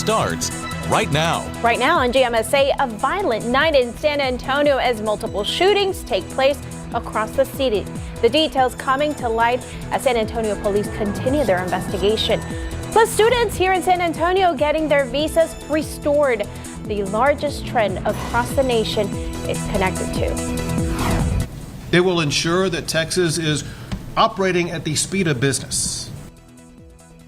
starts right now. Right now on GMSA, a violent night in San Antonio as multiple shootings take place across the city. The details coming to light as San Antonio police continue their investigation. Plus, students here in San Antonio getting their visas restored. The largest trend across the nation is connected to. It will ensure that Texas is operating at the speed of business.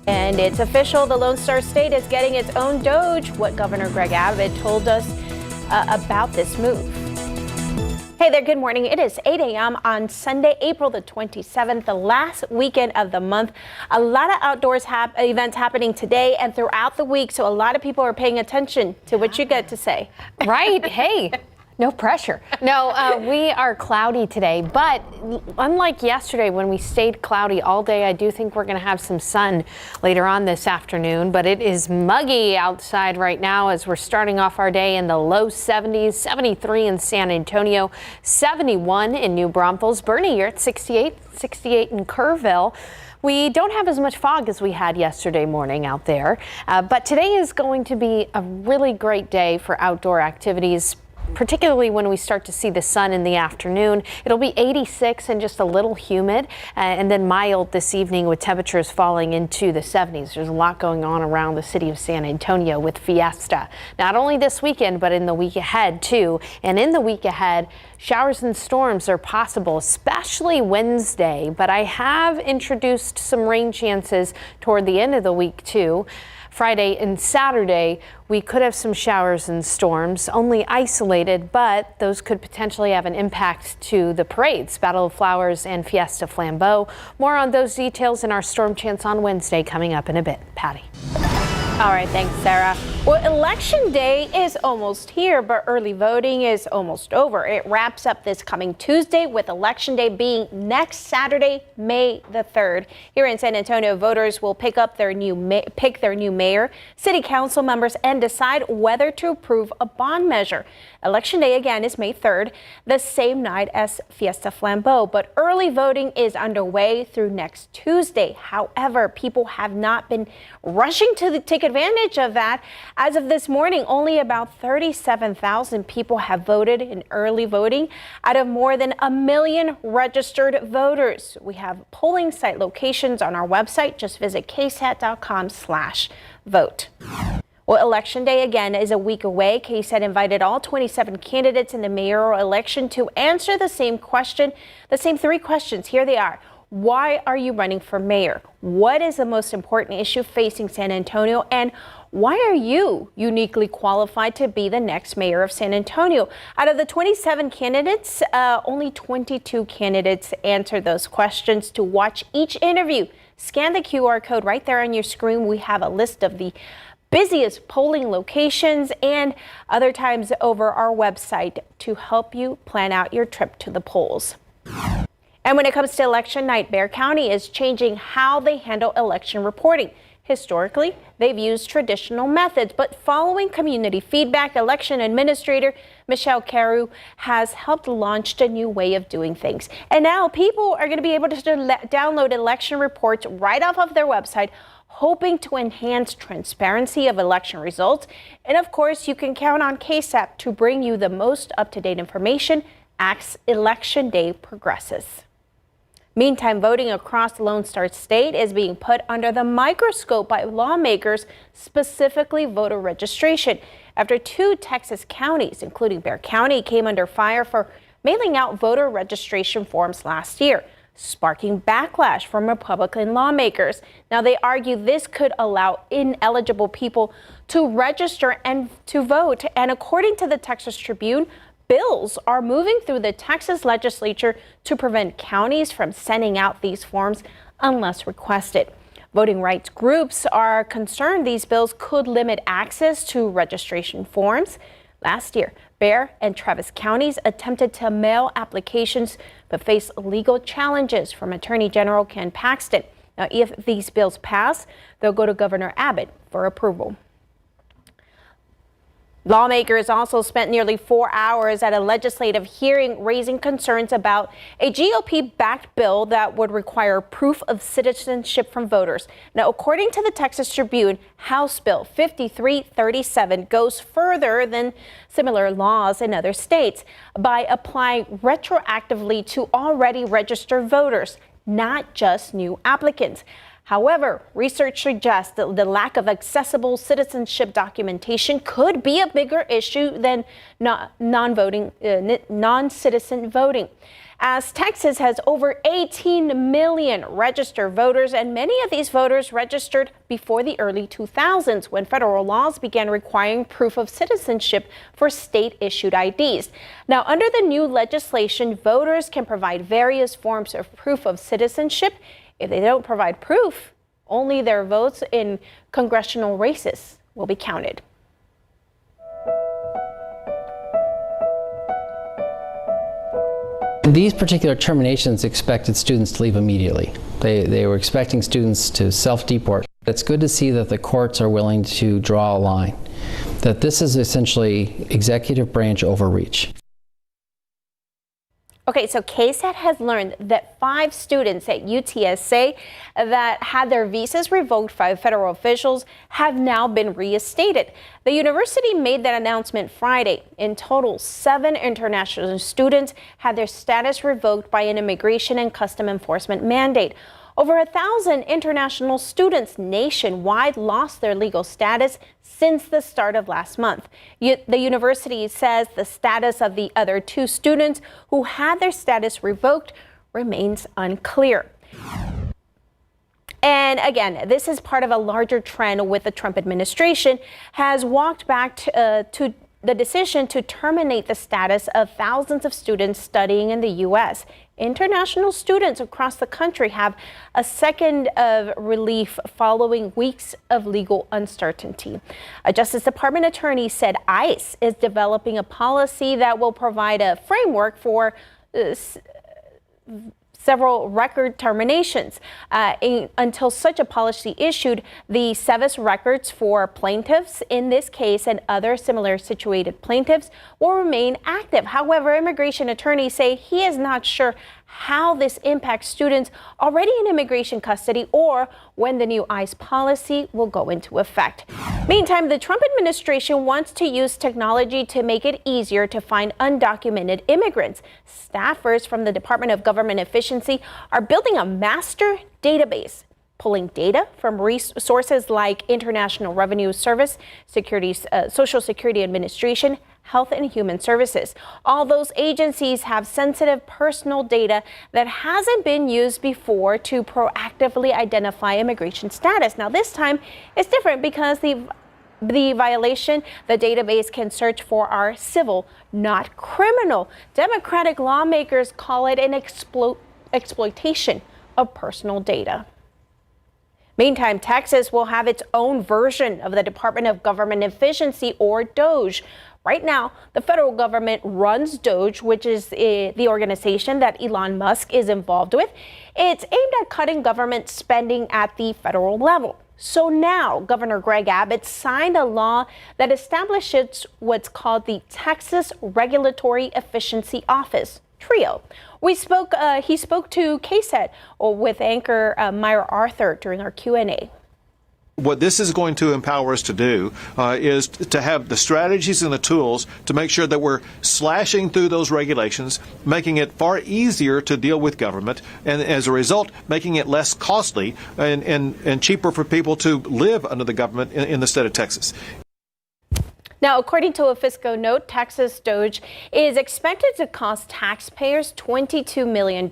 And it's official, the Lone Star State is getting its own DOGE, what Governor Greg Abbott told us about this move. Hey there, good morning. It is 8 a.m. on Sunday, April the 27th, the last weekend of the month. A lot of outdoors events happening today and throughout the week, so a lot of people are paying attention to what you get to say. Right. Hey. No pressure. No, we are cloudy today, but unlike yesterday when we stayed cloudy all day, I do think we're going to have some sun later on this afternoon, but it is muggy outside right now as we're starting off our day in the low 70s, 73 in San Antonio, 71 in New Braunfels. Bernie, you're at 68 in Kerrville. We don't have as much fog as we had yesterday morning out there, but today is going to be a really great day for outdoor activities, particularly when we start to see the sun in the afternoon. It'll be 86 and just a little humid, and then mild this evening with temperatures falling into the 70s. There's a lot going on around the city of San Antonio with Fiesta, not only this weekend, but in the week ahead too. And in the week ahead, showers and storms are possible, especially Wednesday, but I have introduced some rain chances toward the end of the week too. Friday and Saturday, we could have some showers and storms, only isolated, but those could potentially have an impact to the parades, Battle of Flowers and Fiesta Flambeau. More on those details in our Storm Chance on Wednesday coming up in a bit. Patty. All right, thanks, Sarah. Well, Election Day is almost here, but early voting is almost over. It wraps up this coming Tuesday, with Election Day being next Saturday, May the 3rd. Here in San Antonio, voters will pick their new mayor, city council members, and decide whether to approve a bond measure. Election Day again is May 3rd, the same night as Fiesta Flambeau, but early voting is underway through next Tuesday. However, people have not been rushing to take advantage of that. As of this morning, only about 37,000 people have voted in early voting out of more than 1 million registered voters. We have polling site locations on our website. Just visit ksat.com/vote. Well, Election Day again is a week away. KSAT invited all 27 candidates in the mayoral election to answer the same question, the same 3 questions. Here they are. Why are you running for mayor? What is the most important issue facing San Antonio? And why are you uniquely qualified to be the next mayor of San Antonio? Out of the 27 candidates, only 22 candidates answered those questions. To watch each interview, scan the QR code right there on your screen. We have a list of the busiest polling locations and other times over our website to help you plan out your trip to the polls. And when it comes to election night, Bexar County is changing how they handle election reporting. Historically, they've used traditional methods, but following community feedback, election administrator Michelle Carew has helped launch a new way of doing things. And now people are going to be able to download election reports right off of their website, hoping to enhance transparency of election results. And of course, you can count on KSAT to bring you the most up-to-date information as Election Day progresses. Meantime, voting across the Lone Star State is being put under the microscope by lawmakers, specifically voter registration, after 2 Texas counties, including Bexar County, came under fire for mailing out voter registration forms last year, sparking backlash from Republican lawmakers. Now, they argue this could allow ineligible people to register and to vote. And according to the Texas Tribune, bills are moving through the Texas legislature to prevent counties from sending out these forms unless requested. Voting rights groups are concerned these bills could limit access to registration forms. Last year, Bexar and Travis counties attempted to mail applications but faced legal challenges from Attorney General Ken Paxton. Now, if these bills pass, they'll go to Governor Abbott for approval. Lawmakers also spent nearly 4 hours at a legislative hearing raising concerns about a GOP-backed bill that would require proof of citizenship from voters. Now, according to the Texas Tribune, House Bill 5337 goes further than similar laws in other states by applying retroactively to already registered voters, not just new applicants. However, research suggests that the lack of accessible citizenship documentation could be a bigger issue than non-citizen voting, as Texas has over 18 million registered voters, and many of these voters registered before the early 2000s when federal laws began requiring proof of citizenship for state-issued IDs. Now, under the new legislation, voters can provide various forms of proof of citizenship. If they don't provide proof, only their votes in congressional races will be counted. These particular terminations expected students to leave immediately. They were expecting students to self-deport. It's good to see that the courts are willing to draw a line, that this is essentially executive branch overreach. Okay, so KSAT has learned that 5 students at UTSA that had their visas revoked by federal officials have now been reinstated. The university made that announcement Friday. In total, 7 international students had their status revoked by an immigration and custom enforcement mandate. Over 1,000 international students nationwide lost their legal status since the start of last month. The university says the status of the other 2 students who had their status revoked remains unclear. And again, this is part of a larger trend with the Trump administration has walked back to the decision to terminate the status of thousands of students studying in the U.S. International students across the country have a second of relief following weeks of legal uncertainty. A Justice Department attorney said ICE is developing a policy that will provide a framework for several record terminations. Until such a policy issued, the SEVIS records for plaintiffs in this case and other similar situated plaintiffs will remain active. However, immigration attorneys say he is not sure how this impacts students already in immigration custody or when the new ICE policy will go into effect. Meantime, the Trump administration wants to use technology to make it easier to find undocumented immigrants. Staffers from the Department of Government Efficiency are building a master database, pulling data from sources like International Revenue Service, Social Security Administration, Health and Human Services. All those agencies have sensitive personal data that hasn't been used before to proactively identify immigration status. Now, this time it's different because the violation the database can search for are civil, not criminal. Democratic lawmakers call it an exploitation of personal data. Meantime, Texas will have its own version of the Department of Government Efficiency, or DOGE. Right now, the federal government runs DOGE, which is the organization that Elon Musk is involved with. It's aimed at cutting government spending at the federal level. So now, Governor Greg Abbott signed a law that establishes what's called the Texas Regulatory Efficiency Office, TRIO. He spoke to KSAT with anchor Myra Arthur during our Q&A. What this is going to empower us to do is to have the strategies and the tools to make sure that we're slashing through those regulations, making it far easier to deal with government, and as a result, making it less costly and cheaper for people to live under the government in the state of Texas. Now, according to a fiscal note, Texas DOGE is expected to cost taxpayers $22 million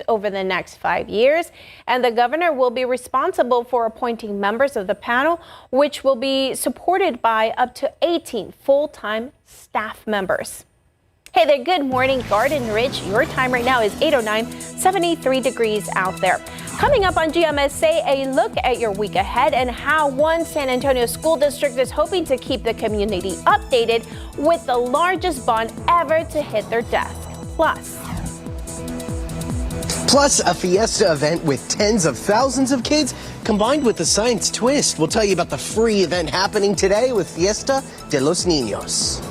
over the next 5 years, and the governor will be responsible for appointing members of the panel, which will be supported by up to 18 full-time staff members. Hey there, good morning, Garden Ridge. Your time right now is 8:09, 73 degrees out there. Coming up on GMSA, a look at your week ahead and how one San Antonio school district is hoping to keep the community updated with the largest bond ever to hit their desk. Plus, a Fiesta event with tens of thousands of kids combined with the science twist. We'll tell you about the free event happening today with Fiesta de los Niños.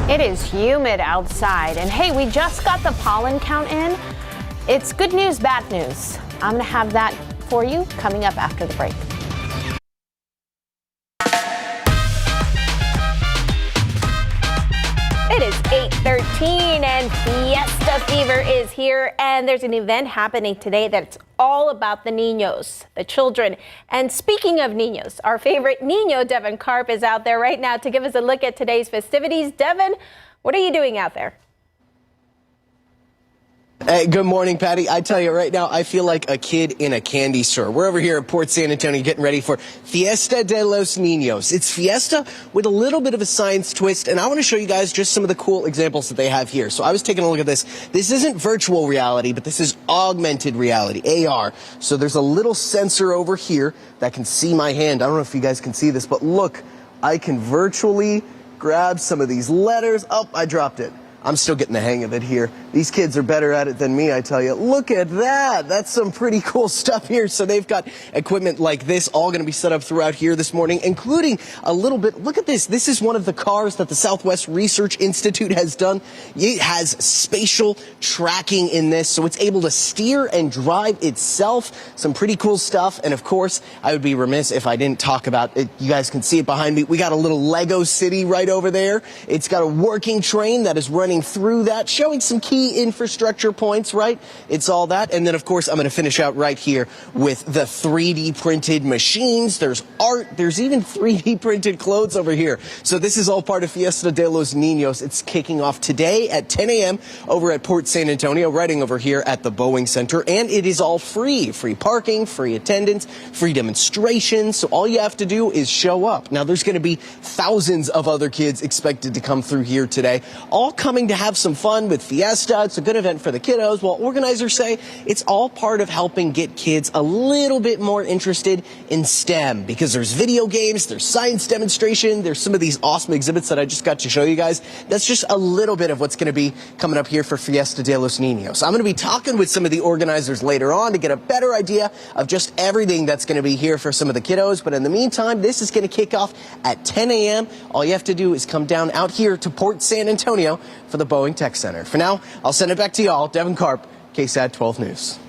It is humid outside, and hey, we just got the pollen count in. It's good news, bad news. I'm going to have that for you coming up after the break. It is 8:13 and Fiesta fever is here, and there's an event happening today that's all about the niños, the children. And speaking of niños, our favorite niño, Devin Karp, is out there right now to give us a look at today's festivities. Devin, what are you doing out there? Hey, good morning, Patty. I tell you right now, I feel like a kid in a candy store. We're over here at Port San Antonio getting ready for Fiesta de los Niños. It's Fiesta with a little bit of a science twist, and I want to show you guys just some of the cool examples that they have here. So I was taking a look at this. This isn't virtual reality, but this is augmented reality, AR. So there's a little sensor over here that can see my hand. I don't know if you guys can see this, but look, I can virtually grab some of these letters. Oh, I dropped it. I'm still getting the hang of it here. These kids are better at it than me, I tell you. Look at that. That's some pretty cool stuff here. So they've got equipment like this all going to be set up throughout here this morning, including a little bit. Look at this. This is one of the cars that the Southwest Research Institute has done. It has spatial tracking in this, so it's able to steer and drive itself. Some pretty cool stuff. And of course, I would be remiss if I didn't talk about it. You guys can see it behind me. We got a little Lego city right over there. It's got a working train that is running through that, showing some key infrastructure points, right? It's all that. And then, of course, I'm going to finish out right here with the 3D printed machines. There's art. There's even 3D printed clothes over here. So this is all part of Fiesta de los Niños. It's kicking off today at 10 a.m. over at Port San Antonio, right over here at the Boeing Center. And it is all free. Free parking, free attendance, free demonstrations. So all you have to do is show up. Now, there's going to be thousands of other kids expected to come through here today, all coming to have some fun with Fiesta. It's a good event for the kiddos. Well, organizers say it's all part of helping get kids a little bit more interested in STEM, because there's video games, there's science demonstration, there's some of these awesome exhibits that I just got to show you guys. That's just a little bit of what's going to be coming up here for Fiesta de los Niños. I'm going to be talking with some of the organizers later on to get a better idea of just everything that's going to be here for some of the kiddos. But in the meantime, this is going to kick off at 10 a.m. All you have to do is come down out here to Port San Antonio for the Boeing Tech Center. For now, I'll send it back to y'all. Devin Karp, KSAT 12 News.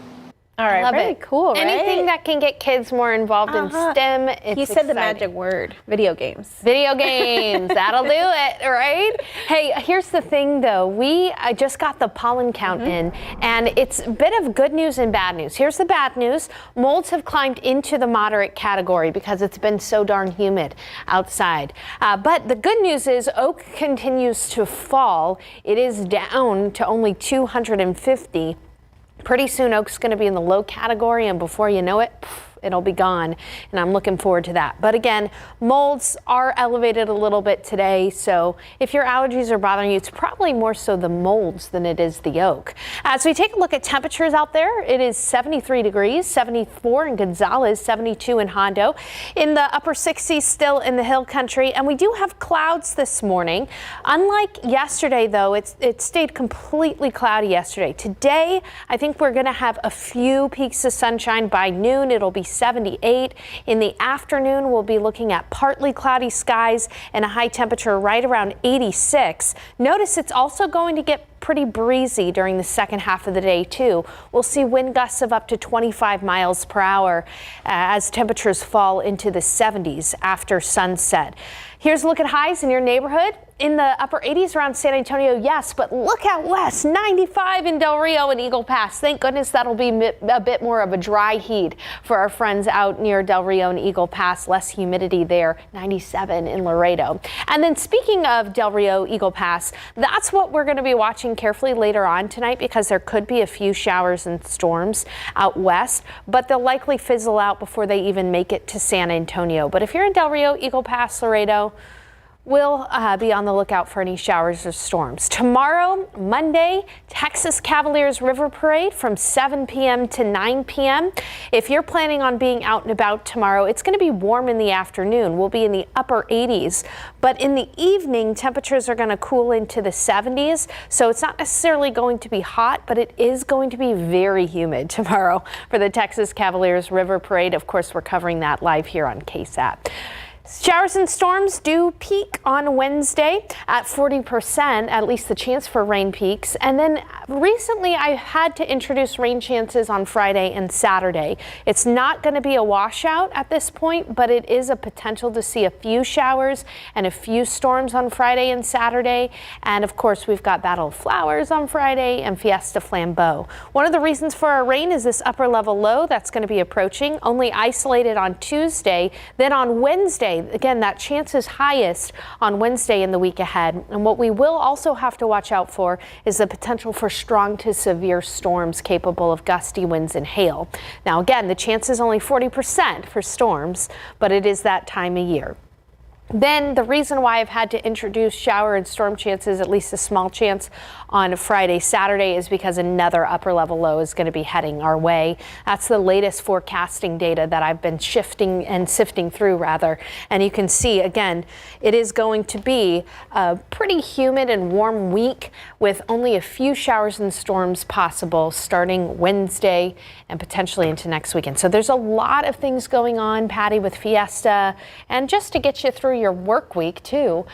All right, Love very it. cool, right? Anything that can get kids more involved in STEM, it's You said the exciting. magic word, video games. Video games, that'll do it, right? Hey, here's the thing though, I just got the pollen count in, and it's a bit of good news and bad news. Here's the bad news. Molds have climbed into the moderate category because it's been so darn humid outside. But the good news is oak continues to fall. It is down to only 250. Pretty soon, oak's going to be in the low category, and before you know it, it'll be gone, and I'm looking forward to that. But again, molds are elevated a little bit today, so if your allergies are bothering you, it's probably more so the molds than it is the oak. As we take a look at temperatures out there, it is 73 degrees, 74 in Gonzales, 72 in Hondo, in the upper 60s still in the hill country, and we do have clouds this morning. Unlike yesterday, though, it stayed completely cloudy yesterday. Today, I think we're going to have a few peaks of sunshine. By noon, it'll be 78. In the afternoon, we'll be looking at partly cloudy skies and a high temperature right around 86. Notice it's also going to get pretty breezy during the second half of the day too. We'll see wind gusts of up to 25 miles per hour as temperatures fall into the 70s after sunset. Here's a look at highs in your neighborhood. In the upper 80s around San Antonio, yes, but look out west, 95 in Del Rio and Eagle Pass. Thank goodness that'll be a bit more of a dry heat for our friends out near Del Rio and Eagle Pass. Less humidity there, 97 in Laredo. And then speaking of Del Rio, Eagle Pass, that's what we're going to be watching carefully later on tonight, because there could be a few showers and storms out west, but they'll likely fizzle out before they even make it to San Antonio. But if you're in Del Rio, Eagle Pass, Laredo, We'll be on the lookout for any showers or storms. Tomorrow, Monday, Texas Cavaliers River Parade from 7 p.m. to 9 p.m. If you're planning on being out and about tomorrow, it's going to be warm in the afternoon. We'll be in the upper 80s, but in the evening, temperatures are going to cool into the 70s. So it's not necessarily going to be hot, but it is going to be very humid tomorrow for the Texas Cavaliers River Parade. Of course, we're covering that live here on KSAT. Showers and storms do peak on Wednesday at 40%, at least the chance for rain peaks. And then recently I had to introduce rain chances on Friday and Saturday. It's not going to be a washout at this point, but it is a potential to see a few showers and a few storms on Friday and Saturday. And of course, we've got Battle of Flowers on Friday and Fiesta Flambeau. One of the reasons for our rain is this upper level low that's going to be approaching, only isolated on Tuesday. Then on Wednesday, again, that chance is highest on Wednesday in the week ahead. And what we will also have to watch out for is the potential for strong to severe storms capable of gusty winds and hail. Now, again, the chance is only 40% for storms, but it is that time of year. Then the reason why I've had to introduce shower and storm chances, at least a small chance on Friday, Saturday, is because another upper level low is going to be heading our way. That's the latest forecasting data that I've been shifting and sifting through rather. And you can see again, it is going to be a pretty humid and warm week with only a few showers and storms possible starting Wednesday and potentially into next weekend. So there's a lot of things going on, Patty, with Fiesta, and just to get you through your work week too,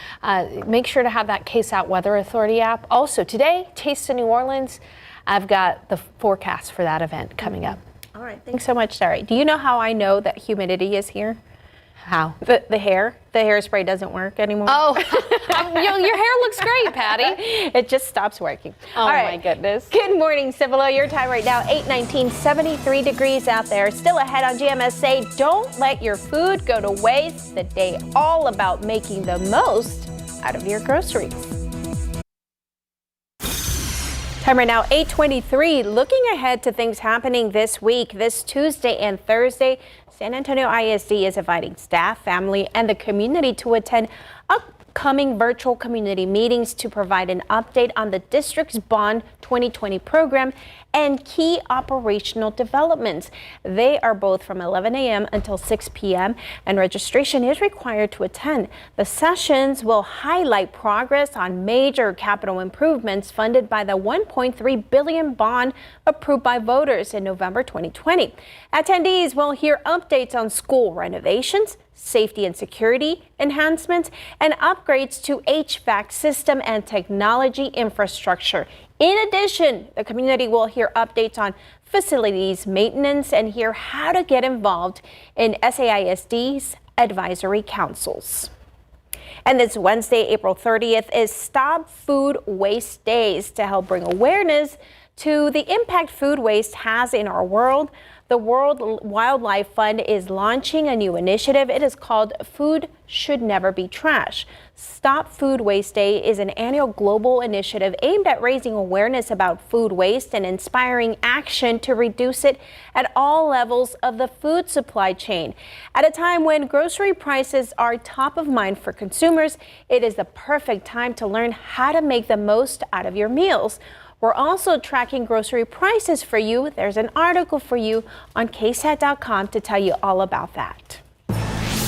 make sure to have that KSAT Weather Authority app. Also today, Taste of New Orleans. I've got the forecast for that event coming up. All right, thanks so much, Sarah. Do you know how I know that humidity is here? How? The hairspray doesn't work anymore. Oh, your hair looks great, Patty. It just stops working. Oh, All my goodness. Good morning, Cibolo. Your time right now, 8:19, 73 degrees out there. Still ahead on GMSA. Don't let your food go to waste. The day all about making the most out of your groceries. Time right now, 8:23. Looking ahead to things happening this week, this Tuesday and Thursday, San Antonio ISD is inviting staff, family, and the community to attend upcoming virtual community meetings to provide an update on the district's Bond 2020 program and key operational developments. They are both from 11 a.m. until 6 p.m. and registration is required to attend. The sessions will highlight progress on major capital improvements funded by the $1.3 billion bond approved by voters in November 2020. Attendees will hear updates on school renovations, safety and security enhancements, and upgrades to HVAC system and technology infrastructure. In addition, the community will hear updates on facilities maintenance and hear how to get involved in SAISD's advisory councils. And this Wednesday, April 30th, is Stop Food Waste Days to help bring awareness to the impact food waste has in our world. The World Wildlife Fund is launching a new initiative. It is called Food Should Never Be Trash. Stop Food Waste Day is an annual global initiative aimed at raising awareness about food waste and inspiring action to reduce it at all levels of the food supply chain. At a time when grocery prices are top of mind for consumers, it is the perfect time to learn how to make the most out of your meals. We're also tracking grocery prices for you. There's an article for you on KSAT.com to tell you all about that.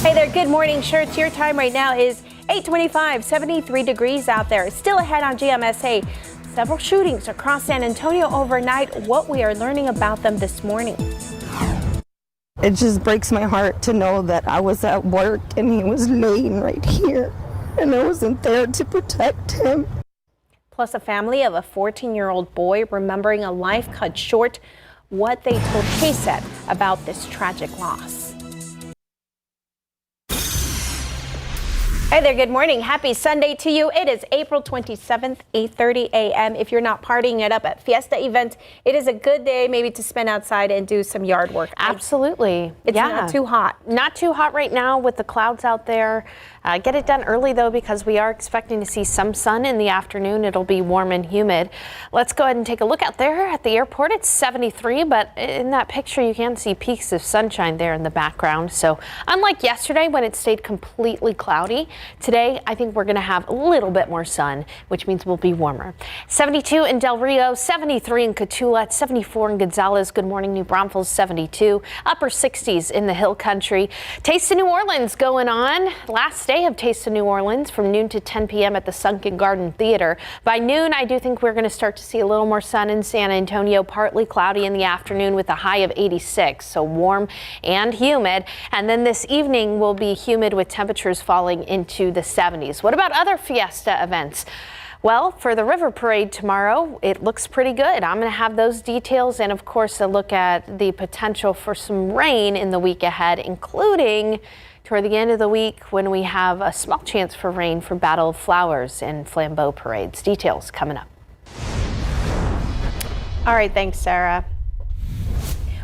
Hey there, good morning, Shirts. Your time right now is 8:25, 73 degrees out there. Still ahead on GMSA. Several shootings across San Antonio overnight. What we are learning about them this morning. It just breaks my heart to know that I was at work and he was laying right here and I wasn't there to protect him. Plus a family of a 14-year-old boy remembering a life cut short, what they told KSAT about this tragic loss. Hey there, good morning. Happy Sunday to you. It is April 27th, 8:30 a.m. If you're not partying it up at Fiesta event, it is a good day maybe to spend outside and do some yard work. Absolutely. It's not too hot. Not too hot right now with the clouds out there. Get it done early though, because we are expecting to see some sun in the afternoon. It'll be warm and humid. Let's go ahead and take a look out there at the airport. It's 73, but in that picture you can see peaks of sunshine there in the background. So unlike yesterday when it stayed completely cloudy, Today, I think we're going to have a little bit more sun, which means we'll be warmer. 72 in Del Rio, 73 in Cotulla, 74 in Gonzales. Good morning, New Braunfels, 72. Upper 60s in the Hill Country. Taste of New Orleans going on. Last day of Taste of New Orleans from noon to 10 p.m. at the Sunken Garden Theater. By noon, I do think we're going to start to see a little more sun in San Antonio, partly cloudy in the afternoon with a high of 86, so warm and humid. And then this evening will be humid with temperatures falling into the 70s. What about other Fiesta events? Well, for the River Parade tomorrow, it looks pretty good. I'm going to have those details and, of course, a look at the potential for some rain in the week ahead, including toward the end of the week when we have a small chance for rain for Battle of Flowers and Flambeau parades. Details coming up. All right, thanks, Sarah.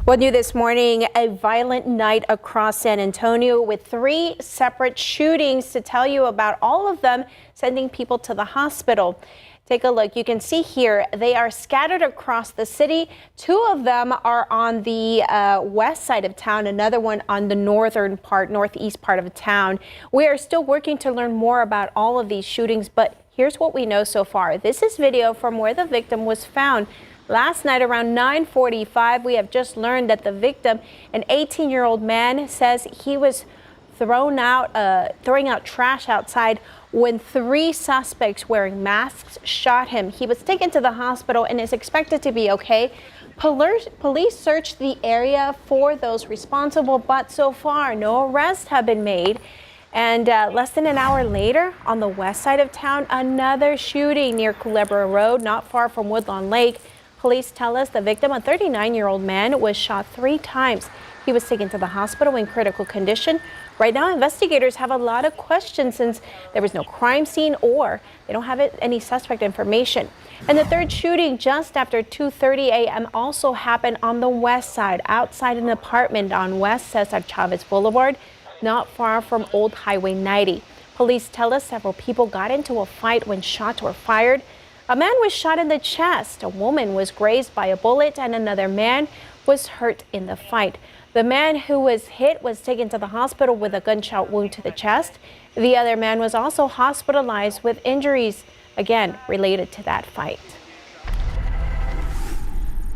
Well, new this morning, a violent night across San Antonio with 3 separate shootings. To tell you about all of them, sending people to the hospital. Take a look. You can see here they are scattered across the city. 2 of them are on the west side of town, another one on the northeast part of town. We are still working to learn more about all of these shootings, but here's what we know so far. This is video from where the victim was found. Last night around 9:45, we have just learned that the victim, an 18-year-old man, says he was throwing out trash outside when 3 suspects wearing masks shot him. He was taken to the hospital and is expected to be okay. Police searched the area for those responsible, but so far no arrests have been made. And less than an hour later, on the west side of town, another shooting near Culebra Road, not far from Woodlawn Lake. Police tell us the victim, a 39-year-old man, was shot 3 times. He was taken to the hospital in critical condition. Right now, investigators have a lot of questions since there was no crime scene or they don't have any suspect information. And the 3rd shooting just after 2:30 a.m. also happened on the west side, outside an apartment on West Cesar Chavez Boulevard, not far from Old Highway 90. Police tell us several people got into a fight when shots were fired. A man was shot in the chest, a woman was grazed by a bullet, and another man was hurt in the fight. The man who was hit was taken to the hospital with a gunshot wound to the chest. The other man was also hospitalized with injuries, again, related to that fight.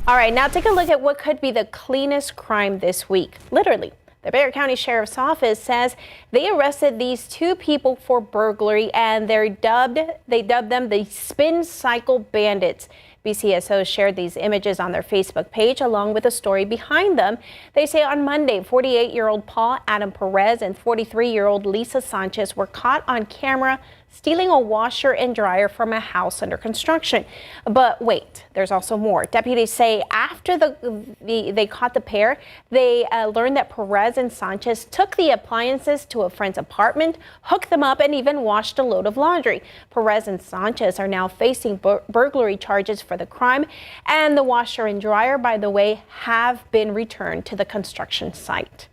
All right, now take a look at what could be the cleanest crime this week, literally. The Bexar County Sheriff's Office says they arrested these 2 people for burglary, and they dubbed them the Spin Cycle Bandits. BCSO shared these images on their Facebook page along with a story behind them. They say on Monday, 48-year-old Paul Adam Perez and 43-year-old Lisa Sanchez were caught on camera stealing a washer and dryer from a house under construction. But wait, there's also more. Deputies say after they caught the pair, they learned that Perez and Sanchez took the appliances to a friend's apartment, hooked them up, and even washed a load of laundry. Perez and Sanchez are now facing burglary charges for the crime, and the washer and dryer, by the way, have been returned to the construction site.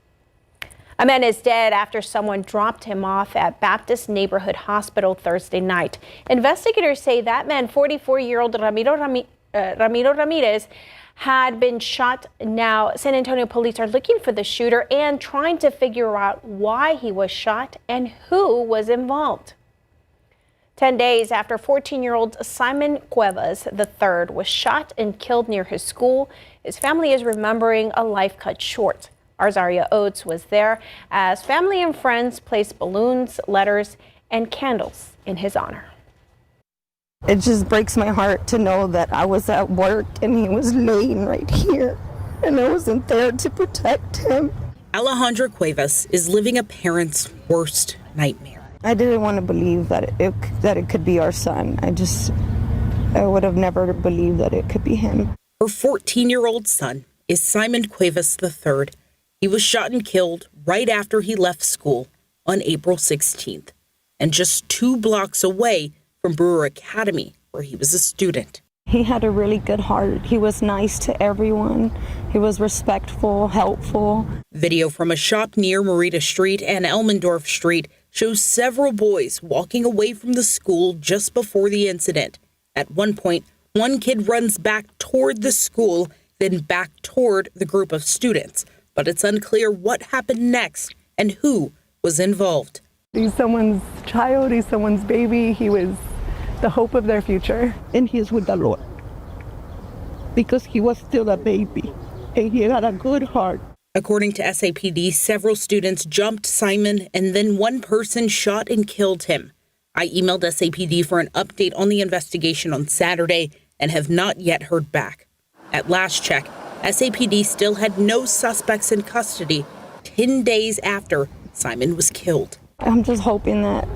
A man is dead after someone dropped him off at Baptist Neighborhood Hospital Thursday night. Investigators say that man, 44-year-old Ramiro Ramirez, had been shot. Now, San Antonio police are looking for the shooter and trying to figure out why he was shot and who was involved. 10 days after 14-year-old Simon Cuevas III was shot and killed near his school, his family is remembering a life cut short. Arzaria Oates was there as family and friends placed balloons, letters, and candles in his honor. It just breaks my heart to know that I was at work and he was laying right here and I wasn't there to protect him. Alejandra Cuevas is living a parent's worst nightmare. I didn't want to believe that it could be our son. I would have never believed that it could be him. Her 14-year-old son is Simon Cuevas III. He was shot and killed right after he left school on April 16th, and just 2 blocks away from Brewer Academy, where he was a student. He had a really good heart. He was nice to everyone. He was respectful, helpful. Video from a shop near Marita Street and Elmendorf Street shows several boys walking away from the school just before the incident. At one point, one kid runs back toward the school, then back toward the group of students. But it's unclear what happened next and who was involved. Someone's child, he's someone's baby, he was the hope of their future. And he's with the Lord because he was still a baby and he had a good heart. According to SAPD, several students jumped Simon and then one person shot and killed him. I emailed SAPD for an update on the investigation on Saturday and have not yet heard back. At last check, SAPD still had no suspects in custody 10 days after Simon was killed. I'm just hoping that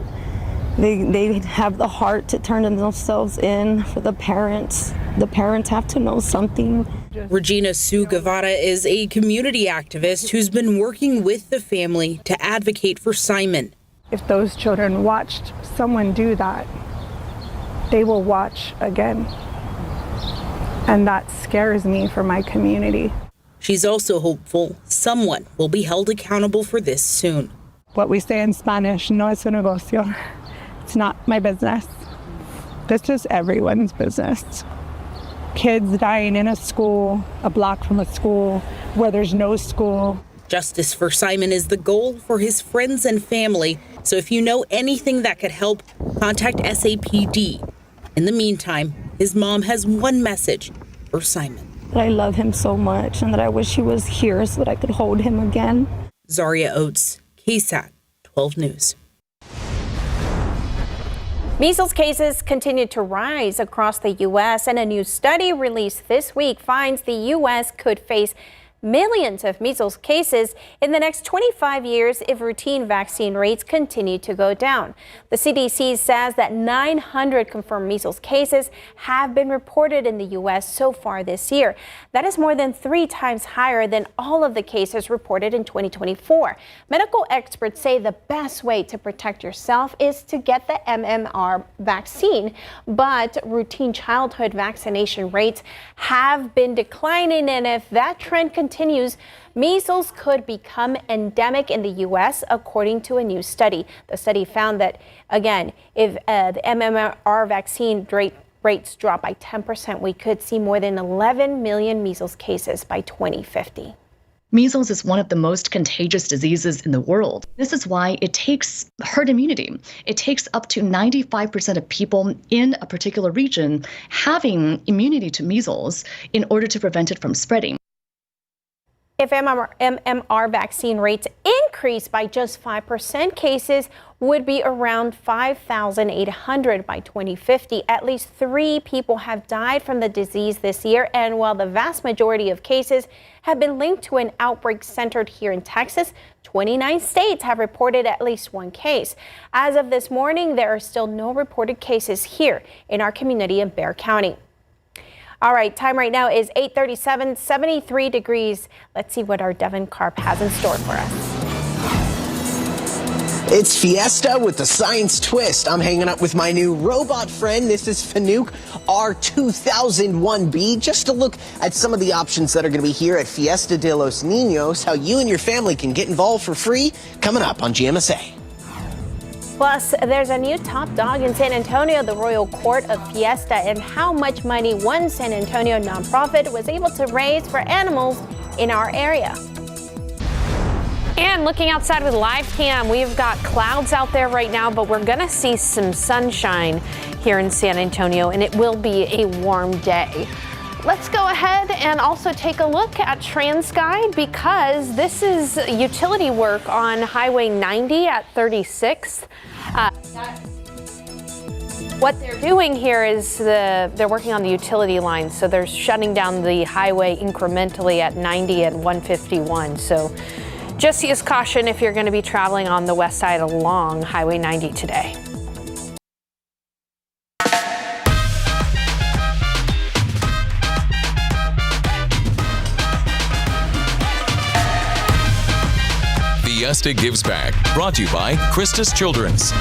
they have the heart to turn themselves in for the parents. The parents have to know something. Regina Sue Guevara is a community activist who's been working with the family to advocate for Simon. If those children watched someone do that, they will watch again. And that scares me for my community. She's also hopeful someone will be held accountable for this soon. What we say in Spanish, no es un negocio. It's not my business. This is everyone's business. Kids dying in a school, a block from a school, where there's no school. Justice for Simon is the goal for his friends and family. So if you know anything that could help, contact SAPD. In the meantime, his mom has one message for Simon. I love him so much and that I wish he was here so that I could hold him again. Zaria Oates, KSAT 12 News. Measles cases continue to rise across the U.S., and a new study released this week finds the U.S. could face millions of measles cases in the next 25 years if routine vaccine rates continue to go down. The CDC says that 900 confirmed measles cases have been reported in the U.S. so far this year. That is more than 3 times higher than all of the cases reported in 2024. Medical experts say the best way to protect yourself is to get the MMR vaccine, but routine childhood vaccination rates have been declining, and if that trend continues, measles could become endemic in the U.S., according to a new study. The study found that, again, if the MMR vaccine rates drop by 10%, we could see more than 11 million measles cases by 2050. Measles is one of the most contagious diseases in the world. This is why it takes herd immunity. It takes up to 95% of people in a particular region having immunity to measles in order to prevent it from spreading. If MMR vaccine rates increase by just 5%, cases would be around 5,800 by 2050. At least 3 people have died from the disease this year, and while the vast majority of cases have been linked to an outbreak centered here in Texas, 29 states have reported at least 1 case. As of this morning, there are still no reported cases here in our community in Bexar County. All right, time right now is 8:37, 73 degrees. Let's see what our Devin Karp has in store for us. It's Fiesta with the science twist. I'm hanging up with my new robot friend. This is Fanuc R2001B. Just to look at some of the options that are going to be here at Fiesta de los Niños, how you and your family can get involved for free, coming up on GMSA. Plus, there's a new top dog in San Antonio, the Royal Court of Fiesta, and how much money one San Antonio nonprofit was able to raise for animals in our area. And looking outside with live cam, we've got clouds out there right now, but we're going to see some sunshine here in San Antonio, and it will be a warm day. Let's go ahead and also take a look at TransGuide, because this is utility work on Highway 90 at 36th. What they're doing here is they're working on the utility line, so they're shutting down the highway incrementally at 90 and 151. So just use caution if you're going to be traveling on the west side along Highway 90 today. Fiesta Gives Back, brought to you by Christus Children's.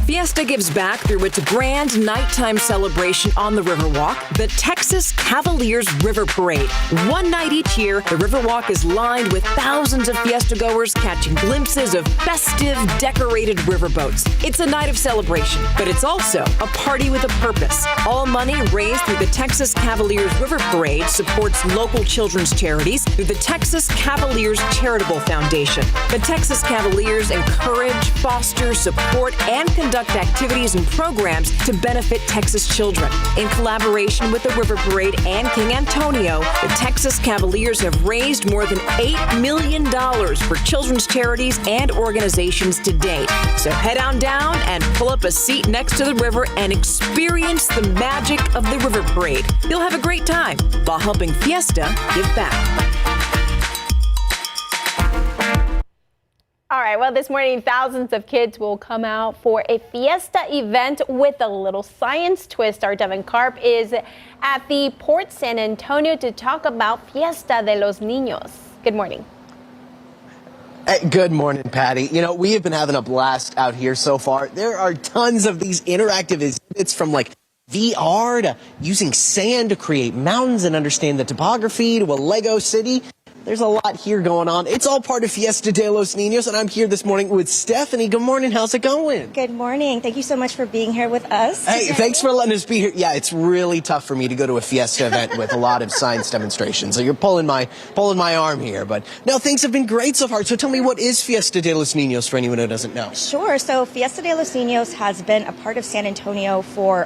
Fiesta Fiesta gives back through its grand nighttime celebration on the Riverwalk, the Texas Cavaliers River Parade. One night each year, the Riverwalk is lined with thousands of Fiesta goers catching glimpses of festive, decorated riverboats. It's a night of celebration, but it's also a party with a purpose. All money raised through the Texas Cavaliers River Parade supports local children's charities through the Texas Cavaliers Charitable Foundation. The Texas Cavaliers encourage, foster, support, and conduct activities and programs to benefit Texas children. In collaboration with the River Parade and King Antonio, the Texas Cavaliers have raised more than $8 million for children's charities and organizations to date. So head on down and pull up a seat next to the river and experience the magic of the River Parade. You'll have a great time while helping Fiesta give back. All right, well, this morning, thousands of kids will come out for a Fiesta event with a little science twist. Our Devin Karp is at the Port San Antonio to talk about Fiesta de los Niños. Good morning. Good morning, Patty. You know, we have been having a blast out here so far. There are tons of these interactive exhibits, from like VR to using sand to create mountains and understand the topography, to a Lego city. There's a lot here going on. It's all part of Fiesta de los Niños, and I'm here this morning with Stephanie. Good morning. How's it going? Good morning. Thank you so much for being here with us. Hey, thanks for letting us be here. Yeah, it's really tough for me to go to a Fiesta event with a lot of science demonstrations. So you're pulling my arm here. But no, things have been great so far. So tell me, what is Fiesta de los Niños for anyone who doesn't know? Sure. So Fiesta de los Niños has been a part of Port San Antonio, for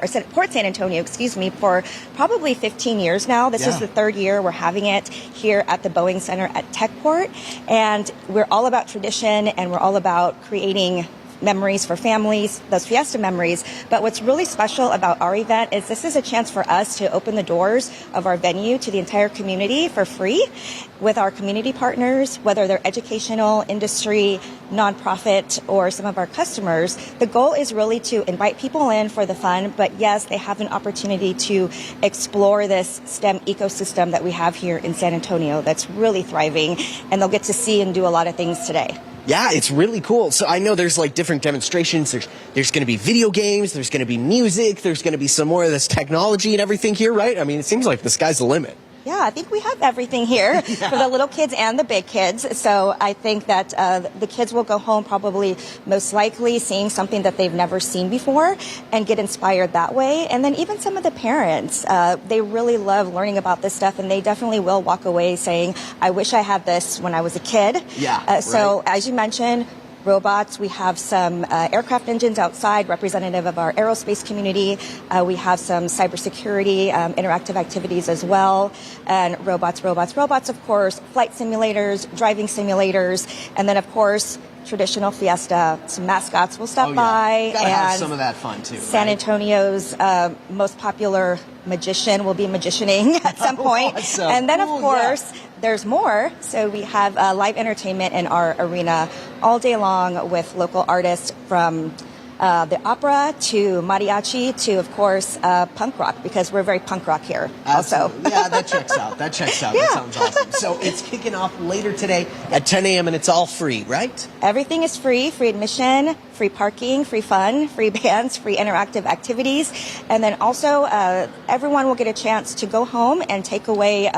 probably 15 years now. This is the third year we're having it here at the Boeing Center at Techport. And we're all about tradition, and we're all about creating memories for families, those Fiesta memories. But what's really special about our event is this is a chance for us to open the doors of our venue to the entire community for free with our community partners, whether they're educational, industry, nonprofit, or some of our customers. The goal is really to invite people in for the fun, but yes, they have an opportunity to explore this STEM ecosystem that we have here in San Antonio that's really thriving, and they'll get to see and do a lot of things today. Yeah, it's really cool. So I know there's like different demonstrations. There's going to be video games. There's going to be music. There's going to be some more of this technology and everything here, right? I mean, it seems like the sky's the limit. Yeah, I think we have everything here for the little kids and the big kids. So I think that the kids will go home probably most likely seeing something that they've never seen before and get inspired that way. And then even some of the parents, they really love learning about this stuff, and they definitely will walk away saying, I wish I had this when I was a kid. Yeah. So as you mentioned, robots. We have some aircraft engines outside, representative of our aerospace community. We have some cybersecurity, interactive activities as well. And robots, of course, flight simulators, driving simulators, and then, of course, traditional Fiesta. Some mascots will stop by. Gotta and have some of that fun, too. San Antonio's most popular magician will be magicianing at some point. Awesome. And then, of course, there's more. So we have live entertainment in our arena all day long with local artists from the opera to mariachi to, of course, punk rock, because we're very punk rock here. Absolutely. Also. Yeah, that checks out. That sounds awesome. So it's kicking off later today at 10 a.m. and it's all free, right? Everything is free admission, free parking, free fun, free bands, free interactive activities. And then also everyone will get a chance to go home and take away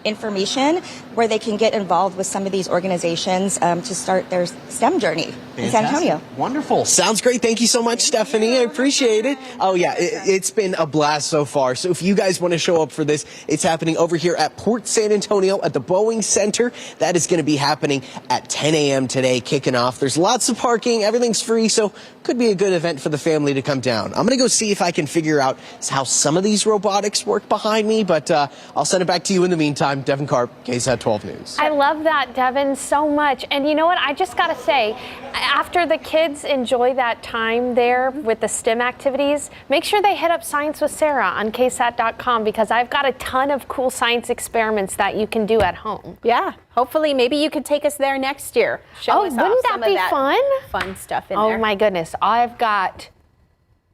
information where they can get involved with some of these organizations to start their STEM journey in San Antonio. Wonderful. Sounds great. Thank you so much, Stephanie. I appreciate it. Oh, yeah, it's been a blast so far. So if you guys want to show up for this, it's happening over here at Port San Antonio at the Boeing Center. That is going to be happening at 10 a.m. today, kicking off. There's lots of parking. Everything's free, so could be a good event for the family to come down. I'm going to go see if I can figure out how some of these robotics work behind me, but I'll send it back to you in the meantime. Devin Karp, KSAT 12 News. I love that, Devin, so much. And you know what? I just got to say, after the kids enjoy that time there with the STEM activities, make sure they hit up Science with Sarah on KSAT.com, because I've got a ton of cool science experiments that you can do at home. Yeah, hopefully maybe you could take us there next year. Show us wouldn't some that be of fun? Fun stuff in there. Oh my goodness, I've got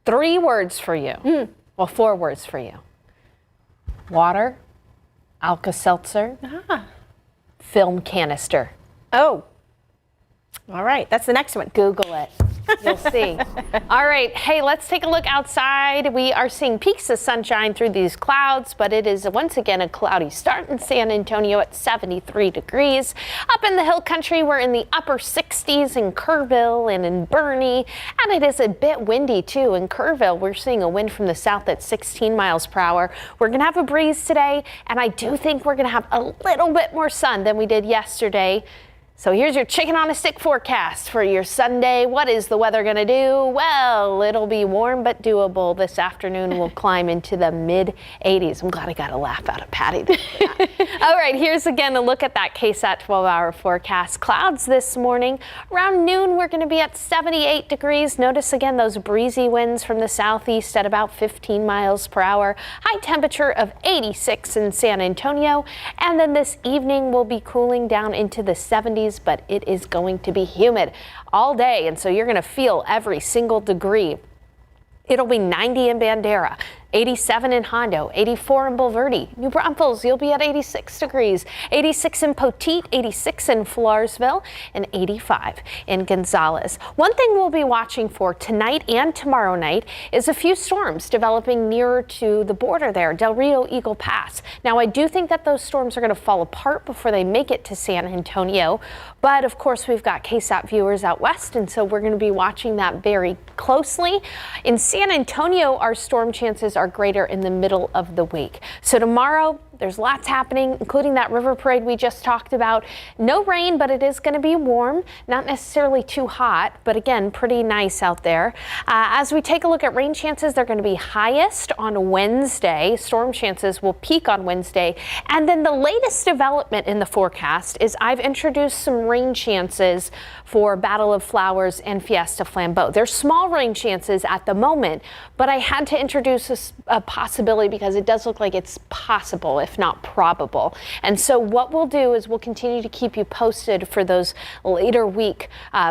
3 words for you. Well, 4 words for you. Water, Alka-Seltzer, film canister. Oh, all right, that's the next one. Google it. You'll see. All right. Hey, let's take a look outside. We are seeing peaks of sunshine through these clouds, but it is once again a cloudy start in San Antonio at 73 degrees. Up in the hill country, we're in the upper 60s in Kerrville and in Bernie, and it is a bit windy too. In Kerrville, we're seeing a wind from the south at 16 miles per hour. We're going to have a breeze today, and I do think we're going to have a little bit more sun than we did yesterday. So here's your chicken on a stick forecast for your Sunday. What is the weather going to do? Well, it'll be warm but doable. This afternoon we'll climb into the mid 80s. I'm glad I got a laugh out of Patty. All right, here's again a look at that KSAT 12-hour forecast. Clouds this morning. Around noon we're going to be at 78 degrees. Notice again those breezy winds from the southeast at about 15 miles per hour. High temperature of 86 in San Antonio. And then this evening we'll be cooling down into the 70s. But it is going to be humid all day, and so you're going to feel every single degree. It'll be 90 in Bandera, 87 in Hondo, 84 in Bulverde. New Braunfels, you'll be at 86 degrees, 86 in Poteet, 86 in Floresville, and 85 in Gonzales. One thing we'll be watching for tonight and tomorrow night is a few storms developing nearer to the border there, Del Rio, Eagle Pass. Now, I do think that those storms are going to fall apart before they make it to San Antonio, but of course we've got KSAT viewers out west, and so we're going to be watching that very closely. In San Antonio, our storm chances are greater in the middle of the week. So tomorrow, there's lots happening, including that river parade we just talked about. No rain, but it is going to be warm, not necessarily too hot, but again, pretty nice out there. As we take a look at rain chances, they're going to be highest on Wednesday. Storm chances will peak on Wednesday. And then the latest development in the forecast is I've introduced some rain chances for Battle of Flowers and Fiesta Flambeau. There's small rain chances at the moment, but I had to introduce a possibility because it does look like it's possible, if not probable. And so what we'll do is we'll continue to keep you posted for those later week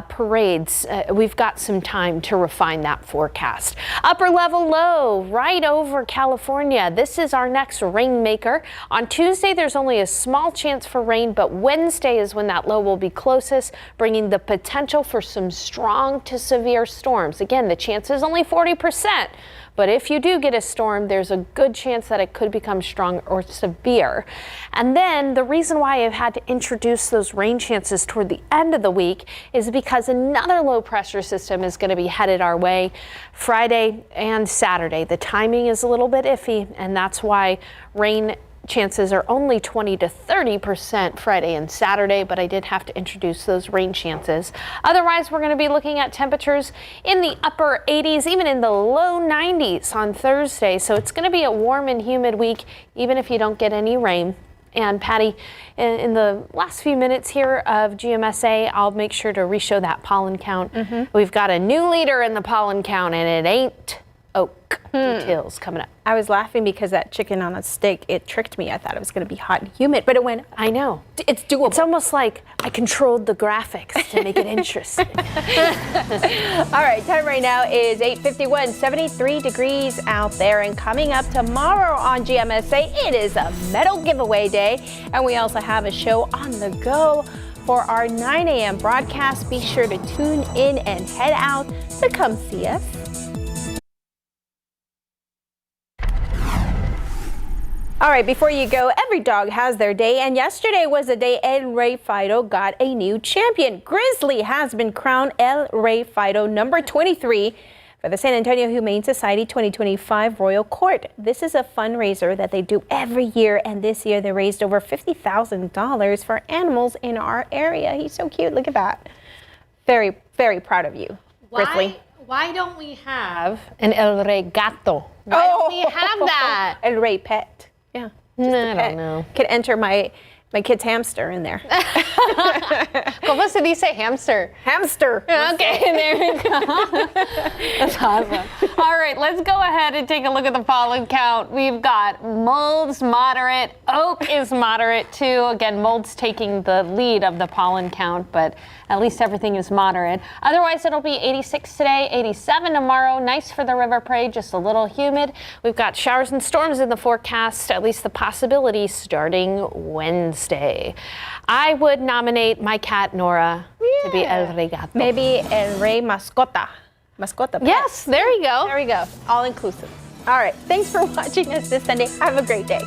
parades. We've got some time to refine that forecast. Upper level low right over California. This is our next rainmaker. On Tuesday, there's only a small chance for rain, but Wednesday is when that low will be closest, bringing the potential for some strong to severe storms. Again, the chance is only 40%. But if you do get a storm, there's a good chance that it could become strong or severe. And then the reason why I've had to introduce those rain chances toward the end of the week is because another low pressure system is going to be headed our way Friday and Saturday. The timing is a little bit iffy, and that's why rain chances are only 20 to 30% Friday and Saturday, but I did have to introduce those rain chances. Otherwise, we're going to be looking at temperatures in the upper 80s, even in the low 90s on Thursday. So it's going to be a warm and humid week, even if you don't get any rain. And Patty, in the last few minutes here of GMSA, I'll make sure to re-show that pollen count. We've got a new leader in the pollen count, and it ain't Oak. Details coming up. I was laughing because that chicken on a stick, it tricked me. I thought it was going to be hot and humid, but it went. I know. It's doable. It's almost like I controlled the graphics to make it interesting. All right, time right now is 8:51, 73 degrees out there. And coming up tomorrow on GMSA, it is a medal giveaway day. And we also have a show on the go for our 9 a.m. broadcast. Be sure to tune in and head out to come see us. All right, before you go, every dog has their day, and yesterday was the day El Rey Fido got a new champion. Grizzly has been crowned El Rey Fido number 23 for the San Antonio Humane Society 2025 Royal Court. This is a fundraiser that they do every year, and this year they raised over $50,000 for animals in our area. He's so cute. Look at that. Very, very proud of you, Grizzly. Why don't we have an El Rey Gato? Why don't we have that? El Rey Pet. Yeah. I don't know. Could enter my kid's hamster in there. ¿Cómo se dice hamster? Hamster. Okay, there we go. That's awesome. All right, let's go ahead and take a look at the pollen count. We've got molds moderate. Oak is moderate too. Again, molds taking the lead of the pollen count, but at least everything is moderate. Otherwise, it'll be 86 today, 87 tomorrow. Nice for the river parade, just a little humid. We've got showers and storms in the forecast, at least the possibility starting Wednesday. I would nominate my cat, Nora, to be El Rey Gato. Maybe El Rey Mascota. Mascota. Yes, there you go. There we go. All inclusive. All right. Thanks for watching us this Sunday. Have a great day.